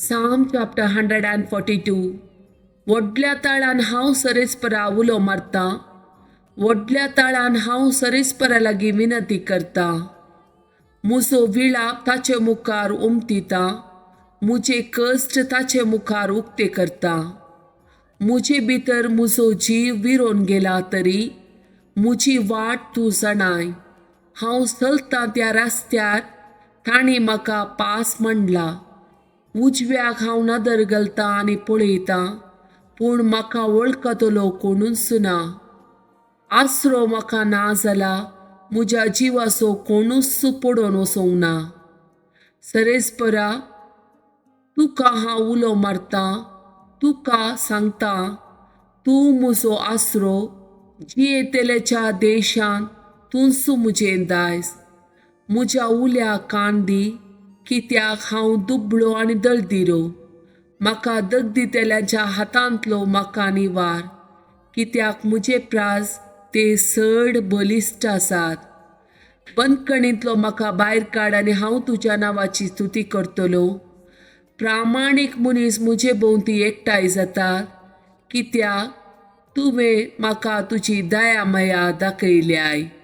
Psalm chapter 142. व्हडल्या ताळान हांव सरेस्परा उलो मारता, व्हडल्या ताळान हांव सरेस्परा लागीं विनंती करता. म्हजो विळाप ताचे मुखार उमटिता, म्हजे कश्ट ताचे मुखार उक्ते करता. म्हजे भितर म्हजो जीव विरोन गेला तरी म्हजी वाट तूं जाणाय. हांव चलतां त्या रस्त्यार तांणी म्हाका पास म्हणला. उजव्याक हांव नदर घालतां आनी पळयतां, पूण म्हाका वळखतलो कोणूच ना. आसरो म्हाका ना जाला, म्हज्या जिवाचो कोणूच पडोवन वचोंक ना. सरेस्परा, तुका हांव उलो मारतां, तुका सांगतां, तूं म्हजो आसरो. जियेतलेच्या देशांत तूंच म्हजें दायज. म्हज्या उल्याक कान दी, कित्याक हांव दुबळो आनी दळदिरो. म्हाका दगदितेल्यांच्या हातांतलो म्हाका निवार, कित्याक म्हजे प्राज ते चड बलिश्ट आसात. बंदखणींतलो म्हाका भायर काड आनी हांव तुज्या नांवाची स्तुती करतलो. प्रामाणीक मनीस म्हजे भोंवती एकठांय जातात, कित्याक तुवें म्हाका तुजी दया माया दाखयल्याय.